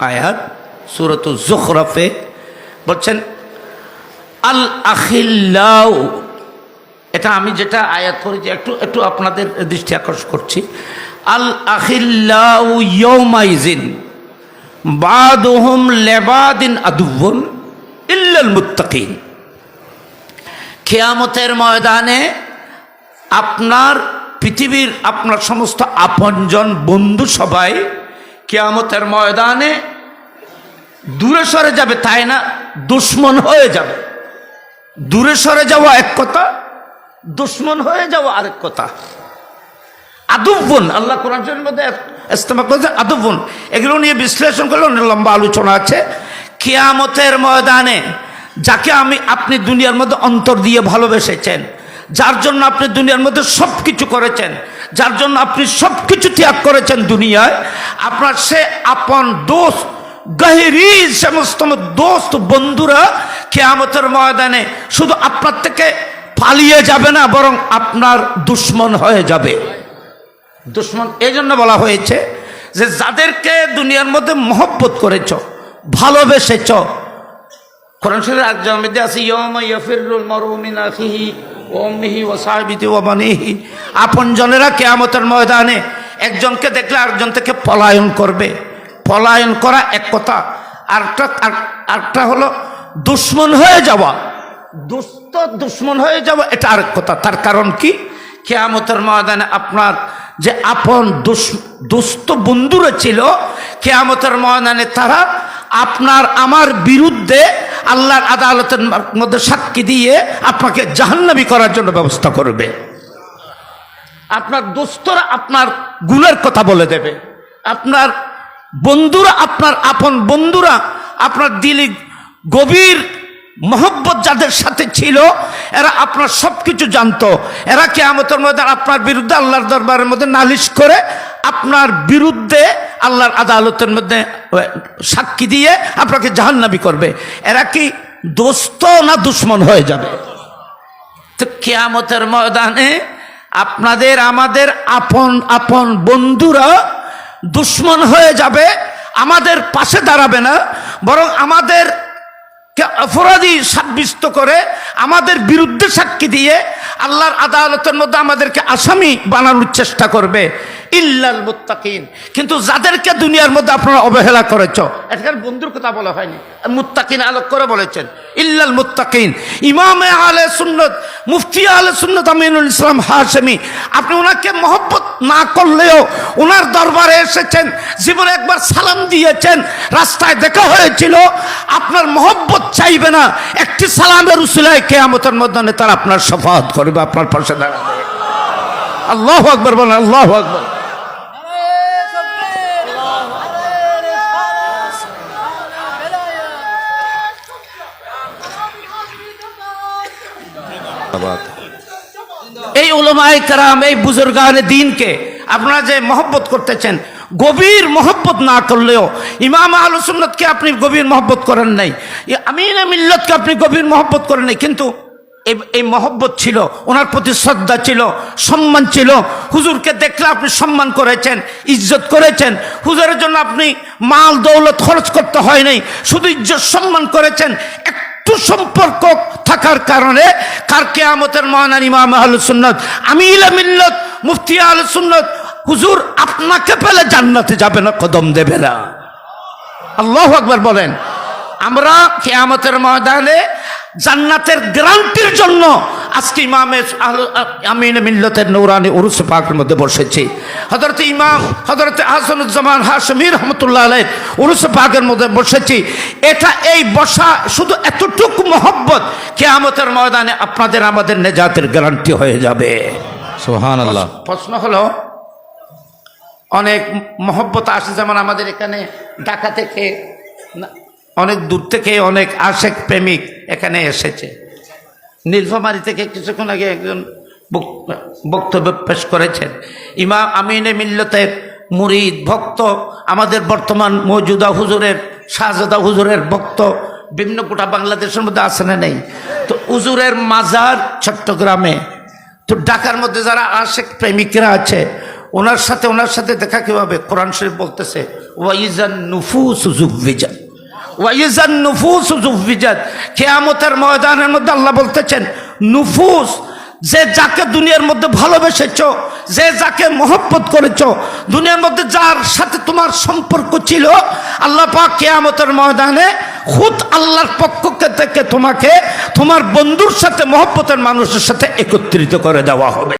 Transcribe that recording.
আয়াত সূরাতুজ যুখরাফে বলছেন আল আখিল্লাউ, এটা আমি যেটা আয়াত পড়েছি একটু আপনাদের দৃষ্টি আকর্ষণ করছি। আল আখিল্লাউ ইয়াউমাইজিন বাদুহুম লিবাদিন আদুওয়ুন ইল্লাল মুত্তাকিন। কিয়ামতের ময়দানে আপনার পৃথিবীর আপনার সমস্ত আপনজন বন্ধু সবাই কিয়ামতের ময়দানে দূরে সরে যাবে, তাই না দুশ্মন হয়ে যাবে। দূরে সরে যাওয়া এক কথা, দুশ্মন হয়ে যাওয়া আরেক কথা। আদুবুন, আল্লাহ কোরআন শরীফের মধ্যে ইস্তেমাল করেছে আদুবুন। এগুলো নিয়ে বিশ্লেষণ করলে অনেক লম্বা আলোচনা আছে। কিয়ামতের ময়দানে যাকে আপনি দুনিয়ার মধ্যে অন্তর দিয়ে ভালোবেসেছেন, যার জন্য আপনি দুনিয়ার মধ্যে সব কিছু করেছেন, যার জন্য আপনি সব কিছু ত্যাগ করেছেন দুনিয়ায়, আপনার সে আপন দোস্ত গহিরি সমস্ত দোস্ত বন্ধুরা কিয়ামতের ময়দানে শুধু আপনার থেকে পালিয়ে যাবে না, বরং আপনার দুশ্মন হয়ে যাবে। দুশ্মন এই জন্য বলা হয়েছে যে যাদেরকে দুনিয়ার মধ্যে মহব্বত করেছ, ভালোবেসেছ, কোরআন শরীফের একজন মধ্যে আছে ইয়াউমা ইয়াফিরুল মারউ মিন আখিহি ওয়া উম্মিহি ওয়া সাহিবিহি ওয়া বানিহি। আপনজনেরা কিয়ামতের ময়দানে একজনকে দেখলে আরেকজন থেকে পলায়ন করবে। পলায়ন করা এক কথা, আরেকটা হলো দুশ্মন হয়ে যাওয়া, দুশ্মন হয়ে যাওয়া এটা আরেক কথা। তার কারণ কি? কিয়ামতের ময়দানে আপনার যে আপন দুস্থ বন্ধুরা ছিল, কিয়ামতের ময়দানে তারা আপনার আমার বিরুদ্ধে আল্লাহর আদালতের মধ্যে সাক্ষী দিয়ে আপনাকে জাহান্নামী করার জন্য ব্যবস্থা করবে। আপনার দোস্তরা আপনার গুণের কথা বলে দেবে, আপনার বন্ধুরা, আপনার আপন বন্ধুরা, আপনার দিলে গভীর মহব্বত যাদের সাথে ছিল, এরা আপনার সব কিছু জানতো। এরা কিয়ামতের মধ্যে আপনার বিরুদ্ধে আল্লাহর দরবারের মধ্যে নালিশ করে আপনার বিরুদ্ধে আল্লাহর আদালতের মধ্যে সাক্ষী দিয়ে আপনাকে জাহান্নামী করবে। এরা কি দোস্ত না দুশ্মন হয়ে যাবে? তো কিয়ামতের ময়দানে আপনাদের আমাদের আপন আপন বন্ধুরা দুশ্মন হয়ে যাবে, আমাদের পাশে দাঁড়াবে না, বরং আমাদের অপরাধী সাব্যস্ত করে আমাদের বিরুদ্ধে সাক্ষী দিয়ে আল্লাহর আদালতের মধ্যে আমাদেরকে আসামি বানানোর চেষ্টা করবে। ইল্লাল মুত্তাকিন, কিন্তু যাদেরকে দুনিয়ার মধ্যে আপনারা অবহেলা করেছ, এখানে বন্ধুর কথা বলা হয়নি, মুত্তাকিন আলোক করে বলেছেন ইল্লাল মুত্তাকিন। ইমামে আহলে সুন্নাত, মুফতি আহলে সুন্নাত আমিনুল ইসলাম হাশেমি, আপনি ওনাকে মহব্বত না করলেও ওনার দরবারে এসেছেন, জীবনে একবার সালাম দিয়েছেন, রাস্তায় দেখা হয়েছিল, আপনার মহব্বত চাইবে না, একটি সালামের উসিলায় কিয়ামতের ময়দানে তারা আপনার শাফাআত করবে, আপনার পাশে দাঁড়াবে। আল্লাহু আকবার বলেন, আল্লাহু আকবার। এই উলামায়ে কেরাম, এই বুজুর্গানে দ্বীনকে আপনারা যে মহব্বত করতেছেন, গভীর মহব্বত না করলেও ইমাম আহলুস সুন্নাতকে আপনি গভীর মহব্বত করেন নাই, আমিন মিল্লাতকে আপনি গভীর মহব্বত করেন নাই, কিন্তু এই মহব্বত ছিল, ওনার প্রতি শ্রদ্ধা ছিল, সম্মান ছিল। হুজুরকে দেখলে আপনি সম্মান করেছেন, ইজ্জত করেছেন। হুজুরের জন্য আপনি মাল দৌলত খরচ করতে হয় নাই, শুধু ইজ্জত সম্মান করেছেন। একটু সম্পর্ক থাকার কারণে কার কিয়ামতের ময়দানে ইমাম আহলুস সুন্নাত, আমিন মিল্লাত, মুফতি আহলুস সুন্নাত হুজুর আপনাকে পেলে জান্নাতে যাবে না, কদম দেবে না। আল্লাহু আকবার বলেন। আমরা কিয়ামতের ময়দানে জান্নাতের গ্যারান্টির জন্য আজকে ইমামে আমিন মিল্লাতের নূরানি উরুস পাকের মধ্যে বসেছি। হযরত ইমাম হযরত হাসানুজ্জামান হাশমি রাহমাতুল্লাহ আলাইহি উরুস পাকের মধ্যে বসেছি। এটা এই বসা শুধু এতটুকু মহব্বত কিয়ামতের ময়দানে আপনাদের আমাদের নেজাতের গ্যারান্টি হয়ে যাবে। সুবহানাল্লাহ। প্রশ্ন হলো, অনেক মহব্বত আসে, যেমন আমাদের এখানে ঢাকা থেকে অনেক দূর থেকে অনেক আশেক প্রেমিক এখানে এসেছে। নীলফামারী থেকে কিছুক্ষণ আগে একজন বক্তব্য পেশ করেছেন, ইমাম আমিনে মিল্লতের মুরিদ ভক্ত, আমাদের বর্তমান মওজুদা হুজুরের শাহজাদা হুজুরের ভক্ত বিভিন্ন গোটা বাংলাদেশের মধ্যে আছে না নেই? তো হুজুরের মাজার চট্টগ্রামে, তো ঢাকার মধ্যে যারা আশেক প্রেমিকরা আছে ওনার সাথে দেখা কিভাবে? কোরআন শরীফ বলতেছে ওয়াইজান নুফুসু যুফফিজাত, ওয়াইজান নুফুসু যুফফিজাত। কিয়ামতের ময়দানের মধ্যে আল্লাহ বলতেছেন নুফুস, যে যাকে দুনিয়ার মধ্যে ভালোবেসেছো, যে যাকে মহব্বত করেছো, দুনিয়ার মধ্যে যার সাথে তোমার সম্পর্ক ছিল, আল্লাহ পাক কিয়ামতের ময়দানে খুদ আল্লাহর পক্ষ থেকে তোমাকে তোমার বন্ধুর সাথে, মহব্বতের মানুষের সাথে একত্রিত করে দেওয়া হবে।